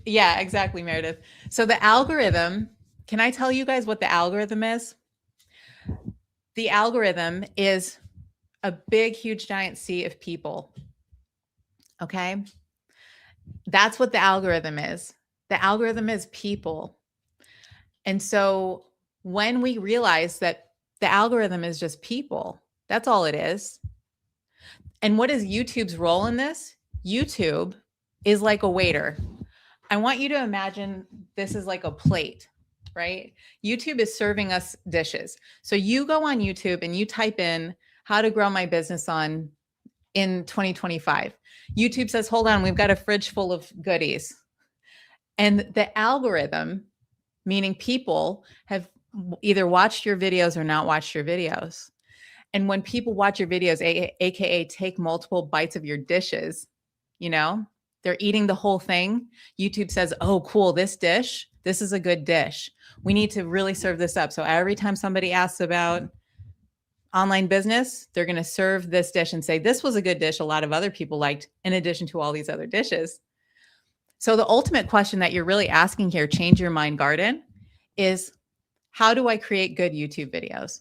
Yeah, exactly, Meredith. So the algorithm, can I tell you guys what the algorithm is? The algorithm is a big, huge, giant sea of people. Okay? That's what the algorithm is. The algorithm is people. And so when we realize that the algorithm is just people, that's all it is. And what is YouTube's role in this? YouTube is like a waiter. I want you to imagine this is like a plate, right? YouTube is serving us dishes. So you go on YouTube and you type in how to grow my business on in 2025. YouTube says, hold on, we've got a fridge full of goodies. And the algorithm, meaning people, have either watched your videos or not watched your videos. And when people watch your videos, AKA take multiple bites of your dishes, you know, they're eating the whole thing. YouTube says, oh, cool, this dish, this is a good dish. We need to really serve this up. So every time somebody asks about online business, they're going to serve this dish and say, this was a good dish a lot of other people liked, in addition to all these other dishes. So the ultimate question that you're really asking here, Change Your Mind Garden, is how do I create good YouTube videos?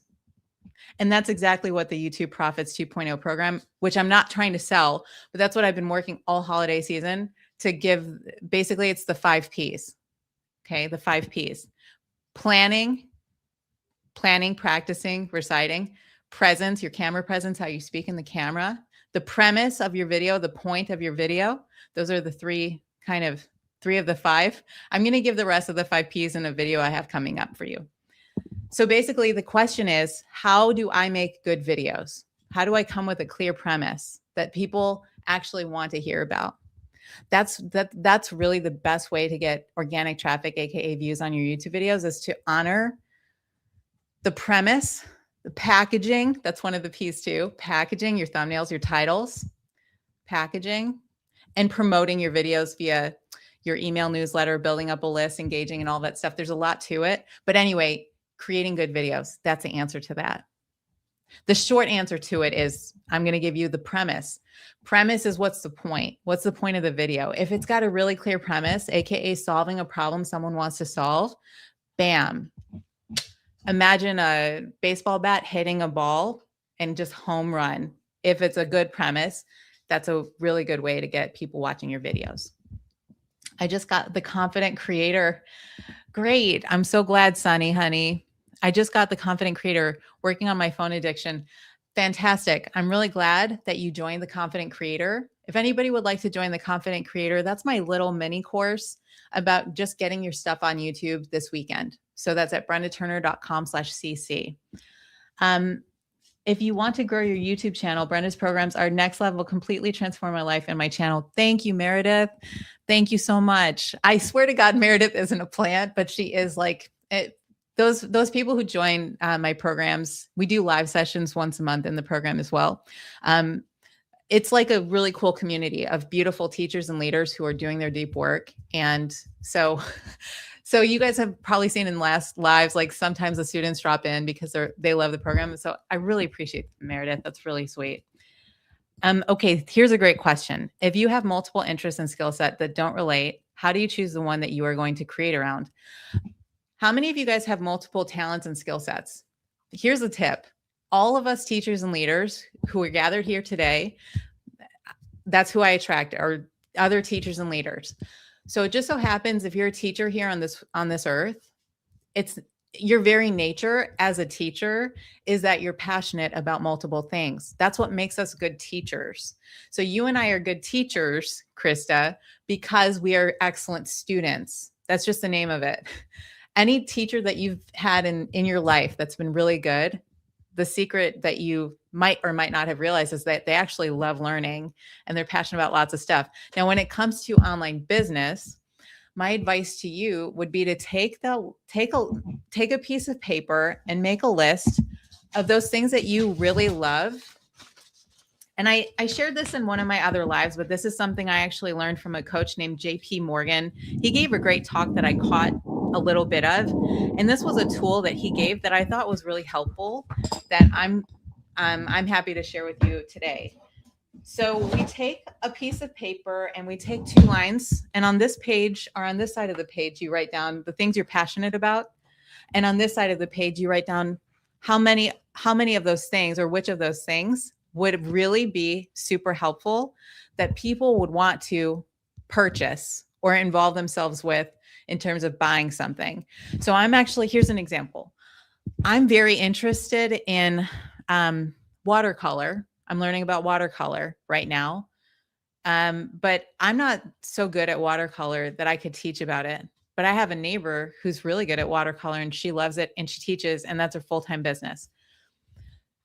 And that's exactly what the YouTube Profits 2.0 program, which I'm not trying to sell, but that's what I've been working all holiday season to give. Basically, it's the 5 Ps. Okay, the 5 Ps. Planning, practicing, reciting, presence, your camera presence, how you speak in the camera, the premise of your video, the point of your video. Those are the three of the 5. I'm going to give the rest of the 5 Ps in a video I have coming up for you. So basically the question is, how do I make good videos? How do I come with a clear premise that people actually want to hear about? That's really the best way to get organic traffic, AKA views on your YouTube videos, is to honor the premise, the packaging. That's one of the P's too. Packaging, your thumbnails, your titles, packaging, and promoting your videos via your email newsletter, building up a list, engaging, and all that stuff. There's a lot to it. But anyway, creating good videos. That's the answer to that. The short answer to it is, I'm going to give you the premise. Premise is, what's the point? What's the point of the video? If it's got a really clear premise, AKA solving a problem someone wants to solve, bam. Imagine a baseball bat hitting a ball and just home run. If it's a good premise, that's a really good way to get people watching your videos. I just got the Confident Creator. Great. I'm so glad, Sunny, honey. I just got the Confident Creator working on my phone addiction. Fantastic. I'm really glad that you joined the Confident Creator. If anybody would like to join the Confident Creator, that's my little mini course about just getting your stuff on YouTube this weekend. So that's at brendaturner.com/cc. If you want to grow your YouTube channel, Brenda's programs are next level, completely transform my life and my channel. Thank you, Meredith. Thank you so much. I swear to God, Meredith isn't a plant, but she is like it. Those people who join my programs, we do live sessions once a month in the program as well. It's like a really cool community of beautiful teachers and leaders who are doing their deep work. And so you guys have probably seen in last lives, like sometimes the students drop in because they love the program. So I really appreciate Meredith. That's really sweet. Okay, here's a great question. If you have multiple interests and skill set that don't relate, how do you choose the one that you are going to create around? How many of you guys have multiple talents and skill sets? Here's a tip. All of us teachers and leaders who are gathered here today, that's who I attract, or other teachers and leaders. So it just so happens if you're a teacher here on this earth, it's your very nature as a teacher is that you're passionate about multiple things. That's what makes us good teachers. So you and I are good teachers, Krista, because we are excellent students. That's just the name of it. Any teacher that you've had in your life that's been really good, the secret that you might or might not have realized is that they actually love learning and they're passionate about lots of stuff. Now, when it comes to online business, my advice to you would be to take a piece of paper and make a list of those things that you really love. And I shared this in one of my other lives, but this is something I actually learned from a coach named JP Morgan. He gave a great talk that I caught a little bit of, and this was a tool that he gave that I thought was really helpful that I'm happy to share with you today. So we take a piece of paper and we take 2 lines, and on this page or on this side of the page, you write down the things you're passionate about. And on this side of the page, you write down how many of those things or which of those things would really be super helpful that people would want to purchase or involve themselves with in terms of buying something. So here's an example. I'm very interested in watercolor. I'm learning about watercolor right now. But I'm not so good at watercolor that I could teach about it. But I have a neighbor who's really good at watercolor and she loves it and she teaches, and that's her full-time business.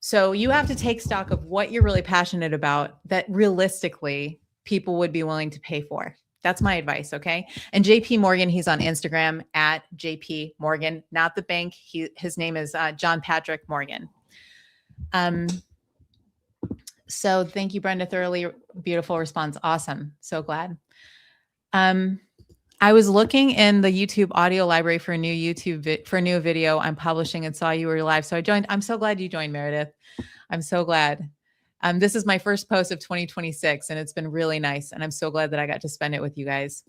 So you have to take stock of what you're really passionate about that realistically people would be willing to pay for. That's my advice. Okay. And JP Morgan, he's on Instagram at JP Morgan, not the bank. His name is John Patrick Morgan. So thank you, Brenda. Thoroughly beautiful response. Awesome. So glad. I was looking in the YouTube audio library for a new video I'm publishing and saw you were live. So I joined. I'm so glad you joined, Meredith. I'm so glad. This is my first post of 2026 and it's been really nice. And I'm so glad that I got to spend it with you guys.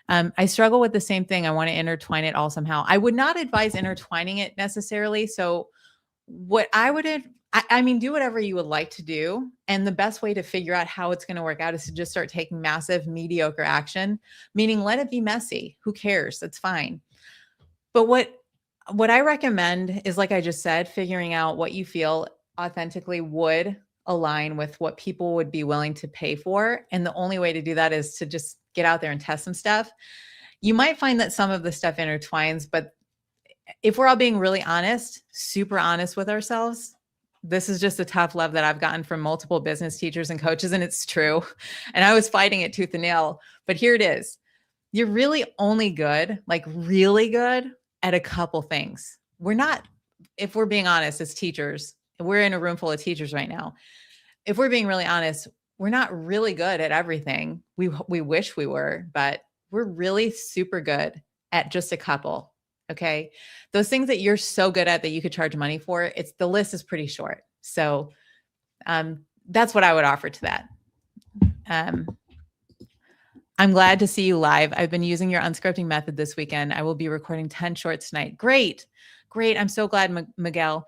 I struggle with the same thing. I want to intertwine it all somehow. I would not advise intertwining it necessarily. So what I would do whatever you would like to do. And the best way to figure out how it's going to work out is to just start taking massive, mediocre action, meaning let it be messy. Who cares? That's fine. But what I recommend is, like I just said, figuring out what you feel authentically would align with what people would be willing to pay for. And the only way to do that is to just get out there and test some stuff. You might find that some of the stuff intertwines, but if we're all being really honest, super honest with ourselves, this is just a tough love that I've gotten from multiple business teachers and coaches, and it's true. And I was fighting it tooth and nail, but here it is. You're really only good, like really good at a couple things. We're not, if we're being honest as teachers, we're in a room full of teachers right now. If we're being really honest, we're not really good at everything. We wish we were, but we're really super good at just a couple. Okay. Those things that you're so good at that you could charge money for, the list is pretty short. So that's what I would offer to that. I'm glad to see you live. I've been using your unscripting method this weekend. I will be recording 10 shorts tonight. Great. I'm so glad, Miguel.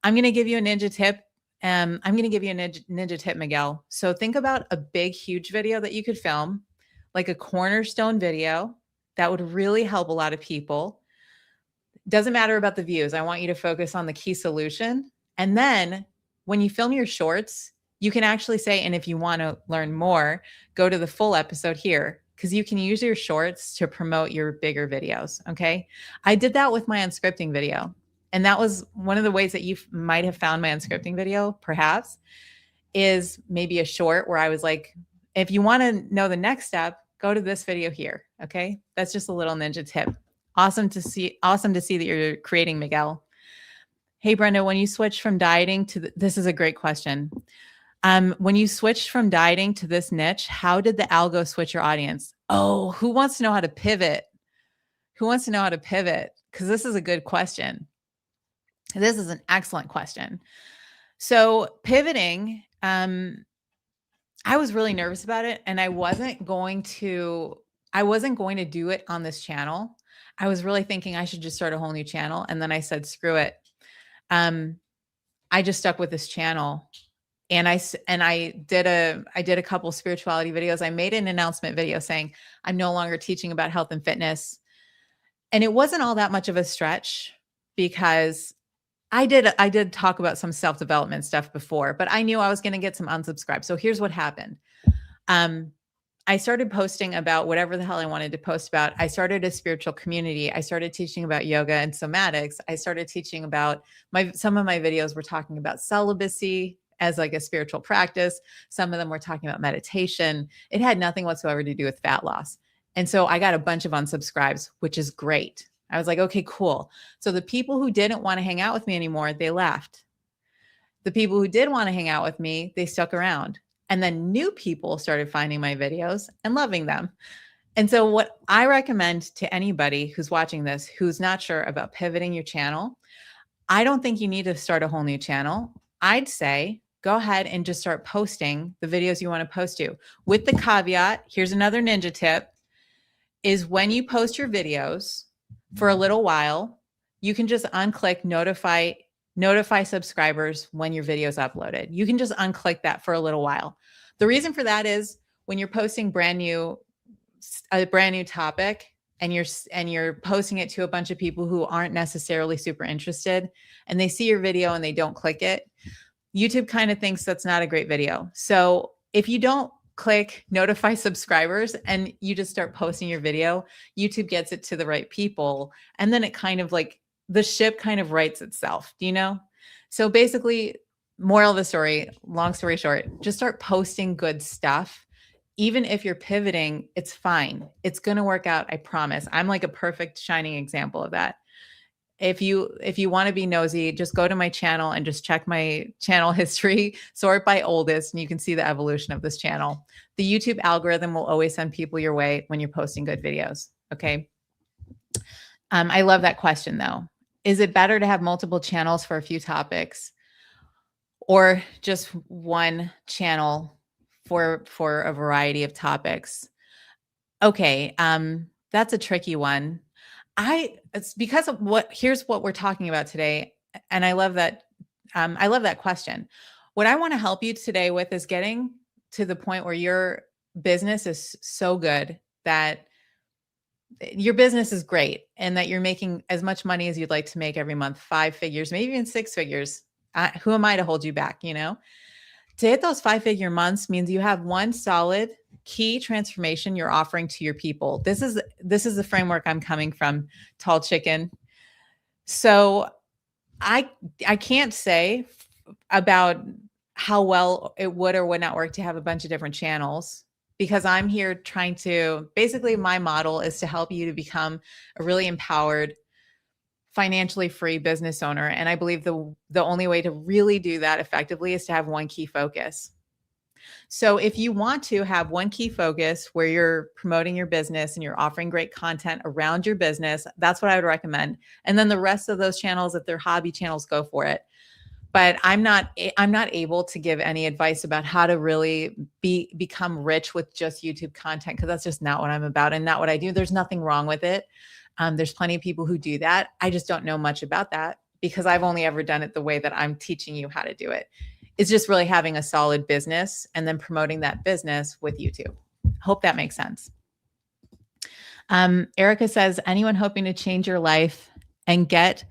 I'm going to give you a ninja tip. Ninja tip, Miguel. So think about a big, huge video that you could film, like a cornerstone video that would really help a lot of people. Doesn't matter about the views. I want you to focus on the key solution. And then when you film your shorts, you can actually say, and if you want to learn more, go to the full episode here, because you can use your shorts to promote your bigger videos. Okay. I did that with my unscripting video. And that was one of the ways that you might have found my unscripting video, perhaps, is maybe a short where I was like, if you want to know the next step, go to this video here. Okay. That's just a little ninja tip. Awesome to see that you're creating, Miguel. Hey, Brenda, when you switch from dieting to this is a great question. When you switched from dieting to this niche, how did the algo switch your audience? Oh, who wants to know how to pivot? Because this is a good question. This is an excellent question. So pivoting, I was really nervous about it, and I wasn't going to do it on this channel. I was really thinking I should just start a whole new channel. And then I said, screw it. I just stuck with this channel And I did a couple spirituality videos. I made an announcement video saying I'm no longer teaching about health and fitness. And it wasn't all that much of a stretch because I did talk about some self-development stuff before, but I knew I was going to get some unsubscribes. So here's what happened. Um, I started posting about whatever the hell I wanted to post about. I started a spiritual community. I started teaching about yoga and somatics. I started teaching about some of my videos were talking about celibacy as like a spiritual practice. Some of them were talking about meditation. It had nothing whatsoever to do with fat loss. And so I got a bunch of unsubscribes, which is great. I was like, okay, cool. So the people who didn't want to hang out with me anymore, they left. The people who did want to hang out with me, they stuck around. And then new people started finding my videos and loving them. And so what I recommend to anybody who's watching this, who's not sure about pivoting your channel, I don't think you need to start a whole new channel. I'd say go ahead and just start posting the videos you want to post to. With the caveat, here's another ninja tip, is when you post your videos for a little while, you can just unclick notify subscribers when your video is uploaded. You can just unclick that for a little while. The reason for that is when you're posting a brand new topic and you're posting it to a bunch of people who aren't necessarily super interested and they see your video and they don't click it, YouTube kind of thinks that's not a great video. So if you don't click notify subscribers and you just start posting your video, YouTube gets it to the right people. And then it kind of like the ship kind of rights itself, do you know? So basically, moral of the story, long story short, just start posting good stuff. Even if you're pivoting, it's fine. It's going to work out. I promise. I'm like a perfect shining example of that. If you want to be nosy, just go to my channel and just check my channel history, sort by oldest, and you can see the evolution of this channel. The YouTube algorithm will always send people your way when you're posting good videos. Okay. I love that question though. Is it better to have multiple channels for a few topics or just one channel for a variety of topics? Okay. That's a tricky one. It's because of here's what we're talking about today. And I love that. I love that question. What I want to help you today with is getting to the point where your business is so good that your business is great and that you're making as much money as you'd like to make every month, 5 figures, maybe even 6 figures. Who am I to hold you back? You know, to hit those 5-figure months means you have one solid key transformation you're offering to your people. This is the framework I'm coming from, Tall Chicken. So I can't say about how well it would or would not work to have a bunch of different channels, because I'm here trying to, basically my model is to help you to become a really empowered, financially free business owner. And I believe the only way to really do that effectively is to have one key focus. So if you want to have one key focus where you're promoting your business and you're offering great content around your business, that's what I would recommend. And then the rest of those channels, if they're hobby channels, go for it. But I'm not able to give any advice about how to really become rich with just YouTube content, because that's just not what I'm about and not what I do. There's nothing wrong with it. There's plenty of people who do that. I just don't know much about that because I've only ever done it the way that I'm teaching you how to do it. It's just really having a solid business and then promoting that business with YouTube. Hope that makes sense. Erica says, anyone hoping to change your life and get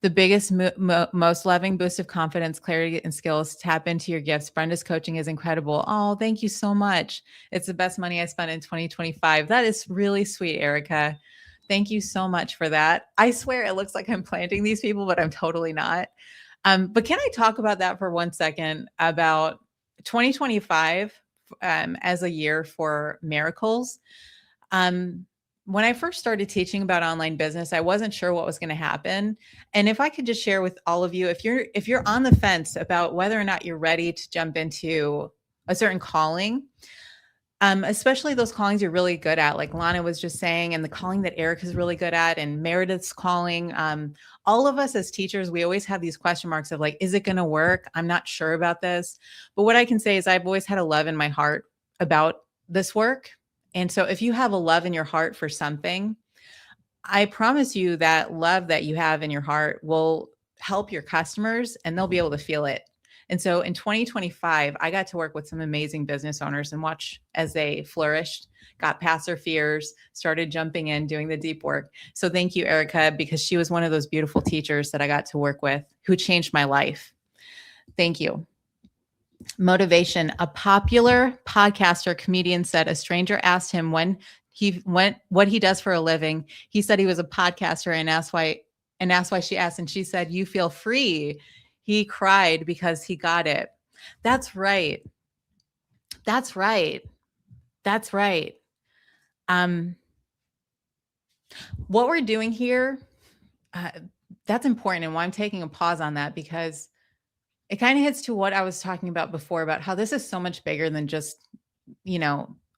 the biggest, most loving boost of confidence, clarity, and skills, tap into your gifts. Brenda's coaching is incredible. Oh, thank you so much. It's the best money I spent in 2025. That is really sweet, Erica. Thank you so much for that. I swear it looks like I'm planting these people, but I'm totally not. But can I talk about that for 1 second, about 2025 as a year for miracles? When I first started teaching about online business, I wasn't sure what was going to happen. And if I could just share with all of you, if you're on the fence about whether or not you're ready to jump into a certain calling, especially those callings you're really good at, like Lana was just saying, and the calling that Eric is really good at, and Meredith's calling, all of us as teachers, we always have these question marks of like, is it going to work? I'm not sure about this. But what I can say is I've always had a love in my heart about this work. And so if you have a love in your heart for something, I promise you that love that you have in your heart will help your customers and they'll be able to feel it. And so in 2025, I got to work with some amazing business owners and watch as they flourished, got past their fears, started jumping in, doing the deep work. So thank you, Erica, because she was one of those beautiful teachers that I got to work with who changed my life. Thank you. Motivation. A popular podcaster comedian said a stranger asked him when he went what he does for a living. He said he was a podcaster and asked why she asked, and she said, "You feel free." He cried because he got it. That's right. That's right. That's right. Um, what we're doing here, uh, that's important, and why I'm taking a pause on that, because it kind of hits to what I was talking about before about how this is so much bigger than just,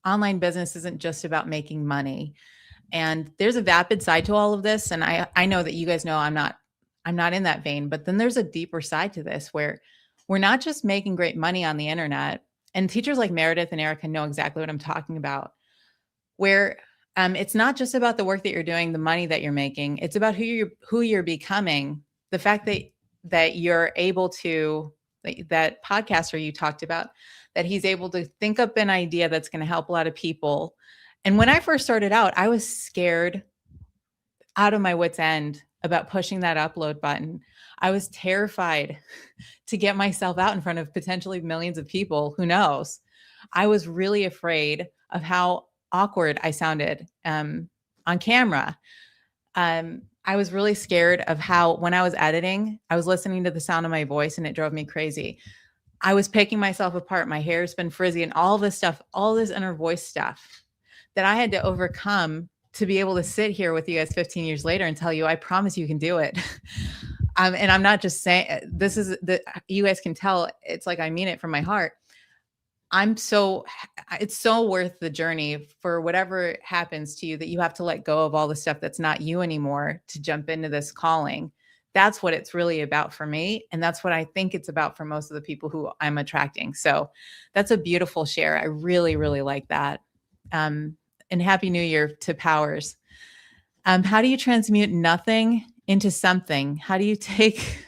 online business isn't just about making money. And there's a vapid side to all of this. And I know that you guys know I'm not in that vein, but then there's a deeper side to this where we're not just making great money on the internet. And teachers like Meredith and Erica know exactly what I'm talking about, where it's not just about the work that you're doing, the money that you're making. It's about who you're becoming. The fact that you're able to, that podcaster you talked about, that he's able to think up an idea that's going to help a lot of people. And when I first started out, I was scared out of my wits end about pushing that upload button. I was terrified to get myself out in front of potentially millions of people. Who knows? I was really afraid of how awkward I sounded on camera. I was really scared of how, when I was editing, I was listening to the sound of my voice and it drove me crazy. I was picking myself apart. My hair's been frizzy and all this stuff, all this inner voice stuff that I had to overcome to be able to sit here with you guys 15 years later and tell you, I promise you can do it. And I'm not just saying this is that you guys can tell it's like, I mean it from my heart. It's so worth the journey for whatever happens to you, that you have to let go of all the stuff that's not you anymore to jump into this calling. That's what it's really about for me. And that's what I think it's about for most of the people who I'm attracting. So that's a beautiful share. I really, really like that. And Happy New Year to Powers. How do you transmute nothing into something? How do you take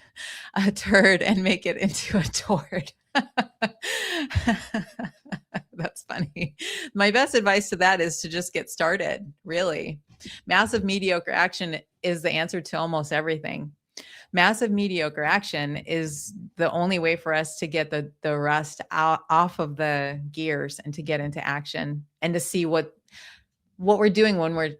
a turd and make it into a tort? That's funny. My best advice to that is to just get started, really. Massive mediocre action is the answer to almost everything. Massive mediocre action is the only way for us to get the rust off of the gears and to get into action and to see what we're doing when we're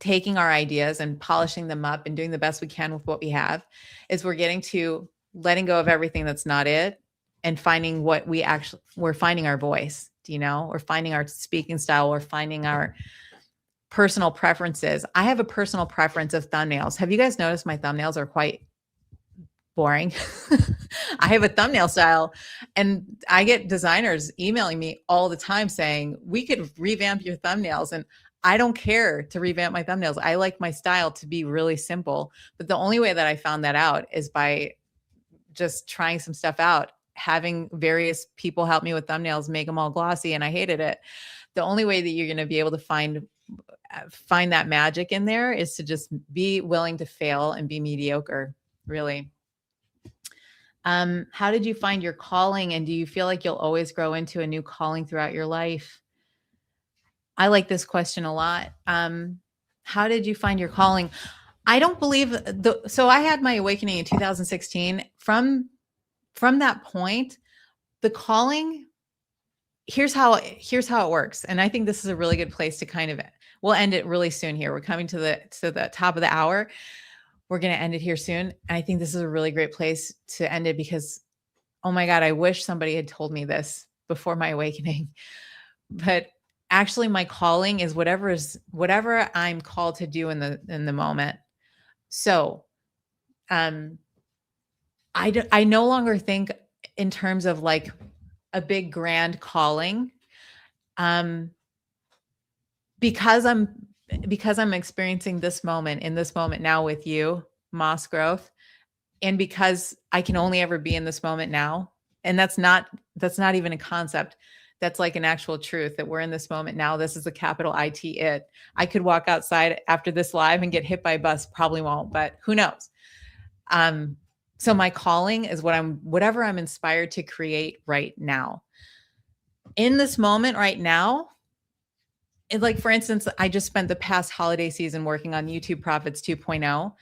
taking our ideas and polishing them up and doing the best we can with what we have, is we're getting to letting go of everything that's not it and finding what we're finding our voice, we're finding our speaking style, we're finding our personal preferences. I have a personal preference of thumbnails. Have you guys noticed my thumbnails are quite boring? I have a thumbnail style and I get designers emailing me all the time saying, we could revamp your thumbnails. And I don't care to revamp my thumbnails. I like my style to be really simple. But the only way that I found that out is by just trying some stuff out, having various people help me with thumbnails, make them all glossy, and I hated it. The only way that you're going to be able to find that magic in there is to just be willing to fail and be mediocre, really. How did you find your calling, and do you feel like you'll always grow into a new calling throughout your life? I like this question a lot. How did you find your calling? I don't believe so I had my awakening in 2016. From that point, the calling, here's how it works. And I think this is a really good place to we'll end it really soon here. We're coming to the top of the hour. We're going to end it here soon. And I think this is a really great place to end it because, oh my God, I wish somebody had told me this before my awakening. But actually my calling is whatever I'm called to do in the moment. So, I no longer think in terms of like a big grand calling, because I'm experiencing this moment in this moment now with you, Moss Growth, and because I can only ever be in this moment now. And that's not even a concept. That's like an actual truth that we're in this moment now. This is a capital IT. I could walk outside after this live and get hit by a bus. Probably won't, but who knows? So my calling is whatever I'm inspired to create right now. In this moment right now, like for instance, I just spent the past holiday season working on YouTube Profits 2.0.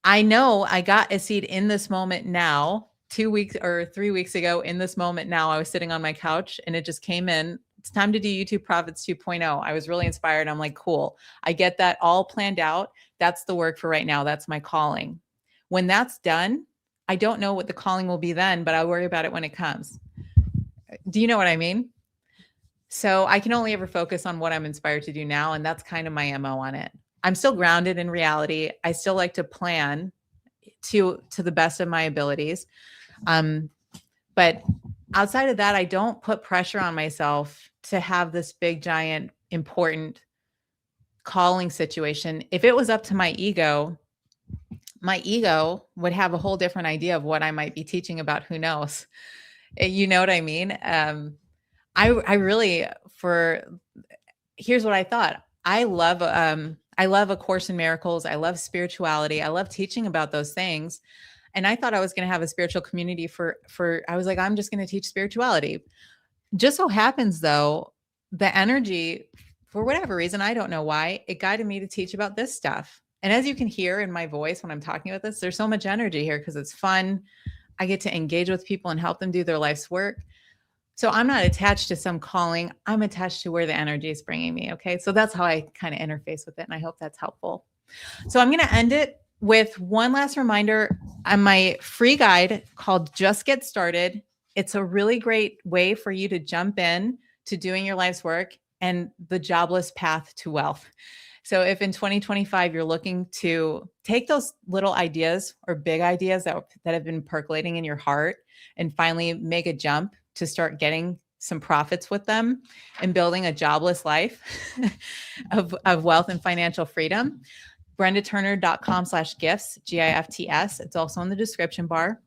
I know I got a seed in this moment now, 2 weeks or 3 weeks ago. In this moment now, I was sitting on my couch and it just came in. It's time to do YouTube Profits 2.0. I was really inspired. I'm like, cool. I get that all planned out. That's the work for right now. That's my calling. When that's done, I don't know what the calling will be then, but I'll worry about it when it comes. Do you know what I mean? So I can only ever focus on what I'm inspired to do now. And that's kind of my MO on it. I'm still grounded in reality. I still like to plan to the best of my abilities. But outside of that, I don't put pressure on myself to have this big, giant, important calling situation. If it was up to my ego would have a whole different idea of what I might be teaching about. Who knows? You know what I mean? I really, here's what I thought. I love A Course in Miracles. I love spirituality. I love teaching about those things. And I thought I was going to have a spiritual community I was like, I'm just going to teach spirituality. Just so happens though, the energy, for whatever reason, I don't know why, it guided me to teach about this stuff. And as you can hear in my voice when I'm talking about this, there's so much energy here because it's fun. I get to engage with people and help them do their life's work. So I'm not attached to some calling. I'm attached to where the energy is bringing me. Okay. So that's how I kind of interface with it. And I hope that's helpful. So I'm going to end it with one last reminder on my free guide called Just Get Started. It's a really great way for you to jump in to doing your life's work and the jobless path to wealth. So if in 2025, you're looking to take those little ideas or big ideas that have been percolating in your heart and finally make a jump to start getting some profits with them and building a jobless life of wealth and financial freedom, brendaturner.com/gifts, GIFTS. It's also in the description bar.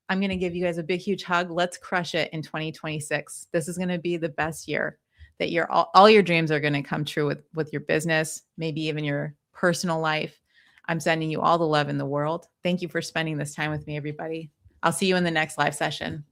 I'm going to give you guys a big, huge hug. Let's crush it in 2026. This is going to be the best year that all your dreams are going to come true with your business, maybe even your personal life. I'm sending you all the love in the world. Thank you for spending this time with me, everybody. I'll see you in the next live session.